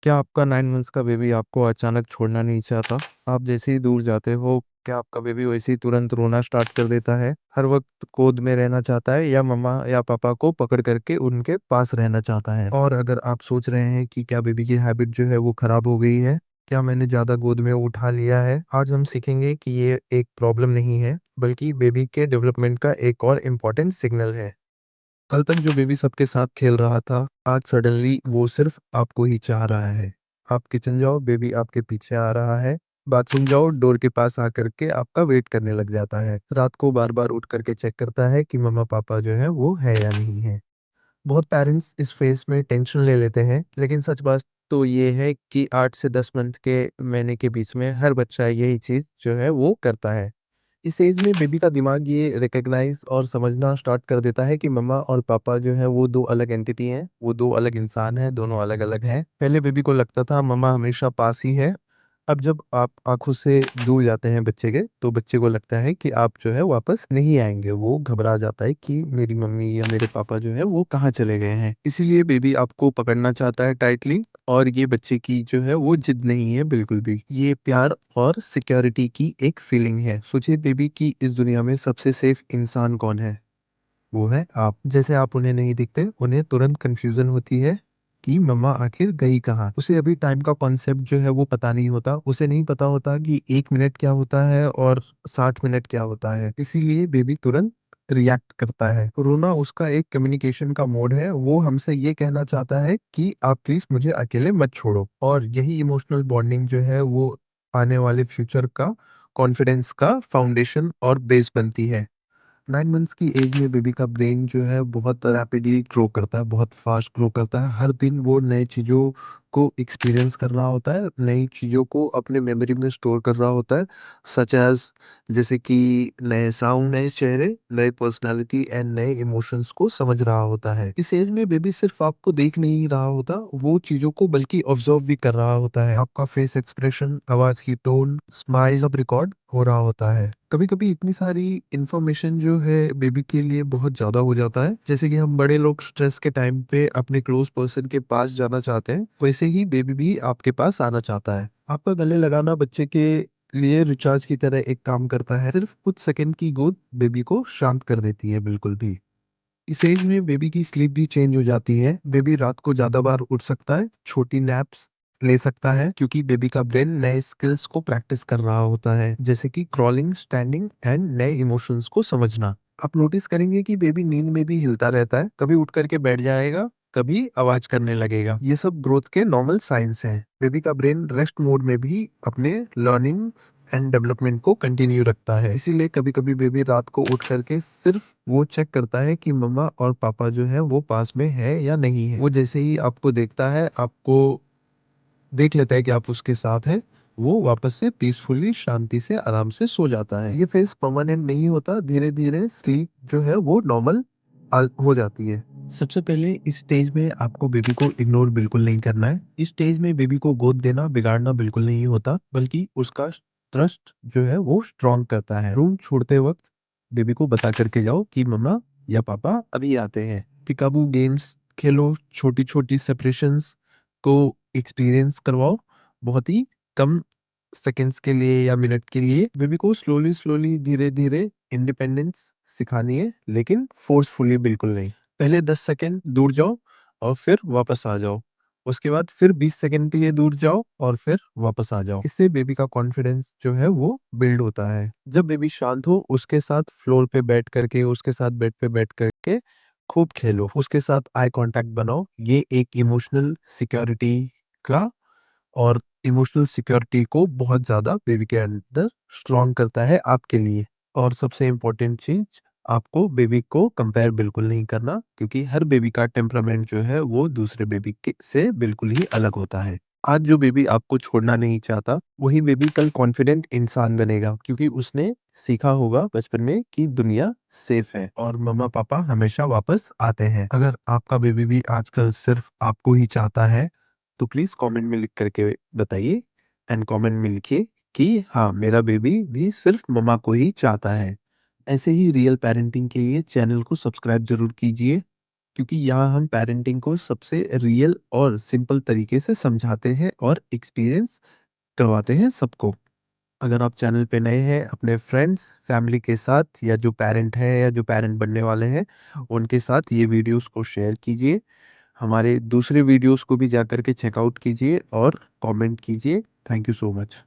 क्या आपका 9 मंथ्स का बेबी आपको अचानक छोड़ना नहीं चाहता? आप जैसे ही दूर जाते हो, क्या आपका बेबी वैसे ही तुरंत रोना स्टार्ट कर देता है? हर वक़्त गोद में रहना चाहता है या मम्मा या पापा को पकड़ कर के उनके पास रहना चाहता है? और अगर आप सोच रहे हैं कि क्या बेबी की हैबिट जो है वो खराब हो गई है? क्या मैंने ज़्यादा गोद में उठा लिया है? आज हम सीखेंगे कि ये एक प्रॉब्लम नहीं है, बल्कि बेबी के डेवलपमेंट का एक और इम्पोर्टेंट सिग्नल है। कल तक जो बेबी सबके साथ खेल रहा था, आज सडनली वो सिर्फ आपको ही चाह रहा है। आप किचन जाओ, बेबी आपके पीछे आ रहा है। बाथरूम जाओ, डोर के पास आकर के आपका वेट करने लग जाता है। रात को बार-बार उठ करके चेक करता है कि मम्मा-पापा जो है वो है या नहीं है। बहुत पेरेंट्स इस फेज़ में टेंशन ले लेते हैं, लेकिन सच बात तो ये है कि 8 से 10 मंथ के महीने के बीच में हर बच्चा यही चीज़ जो है वो करता है। इस एज में बेबी का दिमाग ये रिकॉग्नाइज और समझना स्टार्ट कर देता है कि मम्मा और पापा जो है वो दो अलग एंटिटी हैं, वो दो अलग इंसान हैं, दोनों अलग-अलग हैं। पहले बेबी को लगता था मम्मा हमेशा पास ही है। अब जब आप आँखों से दूर जाते हैं बच्चे के, तो बच्चे को लगता है कि आप जो है वापस नहीं आएँगे। वो घबरा जाता है कि मेरी मम्मी या मेरे पापा जो है वो कहाँ चले गए हैं। इसीलिए बेबी आपको पकड़ना चाहता है टाइटली और ये बच्चे की जो है वो जिद नहीं है बिल्कुल भी। ये प्यार और सिक्योरिटी की एक फीलिंग है। सोचिए बेबी की इस दुनिया में सबसे सेफ इंसान कौन है? वो है आप। जैसे आप उन्हें नहीं दिखते, उन्हें तुरंत कन्फ्यूज़न होती है कि मम्मा आखिर गई कहाँ? उसे अभी टाइम का कॉन्सेप्ट जो है वो पता नहीं होता। उसे नहीं पता होता कि 1 मिनट क्या होता है और 60 मिनट क्या होता है। इसीलिए बेबी तुरंत रिएक्ट करता है। रोना उसका एक कम्युनिकेशन का मोड है। वो हमसे ये कहना चाहता है कि आप प्लीज़ मुझे अकेले मत छोड़ो। और यही इमोशनल बॉन्डिंग जो है वो आने वाले फ्यूचर का कॉन्फिडेंस का फाउंडेशन और बेस बनती है। 9 मंथ्स की एज में बेबी का ब्रेन जो है बहुत रैपिडली ग्रो करता है, बहुत फास्ट ग्रो करता है। हर दिन वो नई चीज़ों को एक्सपीरियंस कर रहा होता है, नई चीज़ों को अपने मेमोरी में स्टोर कर रहा होता है, सच एज़ जैसे कि नए साउंड, नए चेहरे, नए पर्सनैलिटी एंड नए इमोशंस को समझ रहा होता है। इस एज में बेबी सिर्फ आपको देख नहीं रहा होता, वो चीज़ों को बल्कि ऑब्ज़र्व भी कर रहा होता है। आपका फेस एक्सप्रेशन, आवाज़ की टोन, स्माइल सब रिकॉर्ड हो रहा होता है। कभी-कभी इतनी सारी इन्फॉर्मेशन जो है बेबी के लिए बहुत ज़्यादा हो जाता है। जैसे कि हम बड़े लोग स्ट्रेस के टाइम पे अपने क्लोज़ पर्सन के पास जाना चाहते हैं, वैसे ही बेबी भी आपके पास आना चाहता है। आपका गले लगाना बच्चे के लिए रिचार्ज की तरह एक काम करता है। सिर्फ कुछ सेकंड की गोद बेबी को शांत कर देती है बिल्कुल भी। इस एज में बेबी की स्लीप भी चेंज हो जाती है। बेबी रात को ज़्यादा बार उठ सकता है, छोटी नैप्स ले सकता है क्योंकि बेबी का ब्रेन नए स्किल्स को प्रैक्टिस कर रहा होता है, जैसे कि क्रॉलिंग, स्टैंडिंग एंड नए इमोशंस को समझना। आप नोटिस करेंगे कि बेबी नींद में भी हिलता रहता है, कभी उठ करके बैठ जाएगा, कभी आवाज करने लगेगा। ये सब ग्रोथ के नॉर्मल साइंस हैं। बेबी का ब्रेन रेस्ट मोड में भी अपने लर्निंग्स एंड डेवलपमेंट को कंटिन्यू रखता है। इसीलिए कभी-कभी बेबी रात को उठ करके सिर्फ वो चेक करता है कि मम्मा और पापा जो है वो पास में है या नहीं है। वो जैसे ही आपको देखता है, आपको देख लेता है कि आप उसके साथ हैं, वो वापस से पीसफुली शांति से आराम से सो जाता है। ये फेज़ परमानेंट नहीं होता, धीरे-धीरे स्लीप जो है वो नॉर्मल हो जाती है। सबसे पहले इस स्टेज में आपको बेबी को इग्नोर बिल्कुल नहीं करना है। इस स्टेज में बेबी को गोद देना, बिगाड़ना बिल्कुल नहीं होता, बल्कि उसका ट्रस्ट जो है वो स्ट्रॉन्ग करता है। रूम छोड़ते वक़्त बेबी को बता कर के जाओ कि मम्मा या पापा अभी आते हैं। पिकाबू गेम्स खेलो, छोटी-छोटी सेपरेशंस को एक्सपीरियंस करवाओ, बहुत ही कम सेकंड्स के लिए या मिनट के लिए। बेबी को स्लोली-स्लोली, धीरे-धीरे इंडिपेंडेंस सिखानी है, लेकिन फोर्सफुली बिल्कुल नहीं। पहले 10 सेकंड दूर जाओ और फिर वापस आ जाओ। उसके बाद फिर 20 सेकंड के लिए दूर जाओ और फिर वापस आ जाओ। इससे बेबी का कॉन्फिडेंस जो है वो बिल्ड होता है। जब बेबी शांत हो, उसके साथ फ्लोर पे बैठ करके, उसके साथ बेड पे बैठ करके खूब खेलो, उसके साथ आई कॉन्टैक्ट बनाओ। ये एक इमोशनल सिक्योरिटी का और इमोशनल सिक्योरिटी को बहुत ज़्यादा बेबी के अंदर स्ट्रॉन्ग करता है आपके लिए। और सबसे इम्पोर्टेंट चीज़, आपको बेबी को कंपेयर बिल्कुल नहीं करना क्योंकि हर बेबी का टेम्परामेंट जो है वो दूसरे बेबी के से बिल्कुल ही अलग होता है। आज जो बेबी आपको छोड़ना नहीं चाहता, वही बेबी कल कॉन्फिडेंट इंसान बनेगा क्योंकि उसने सीखा होगा बचपन में कि दुनिया सेफ है और मम्मा-पापा हमेशा वापस आते हैं। अगर आपका बेबी भी आजकल सिर्फ आपको ही चाहता है, तो प्लीज़ कमेंट में लिख करके बताइए एंड कमेंट में लिखिए कि हाँ, मेरा बेबी भी सिर्फ मम्मा को ही चाहता है। ऐसे ही रियल पेरेंटिंग के लिए चैनल को सब्सक्राइब ज़रूर कीजिए। क्योंकि यहाँ हम पेरेंटिंग को सबसे रियल और सिंपल तरीके से समझाते हैं और एक्सपीरियंस करवाते हैं सबको। अगर आप चैनल पे नए हैं, अपने फ्रेंड्स, फैमिली के साथ या जो पेरेंट हैं या जो पेरेंट बनने वाले हैं, उनके साथ ये वीडियोस को शेयर कीजिए। हमारे दूसरे वीडियोस को भी जाकर के चेकआउट कीजिए और कमेंट कीजिए। Thank you so much.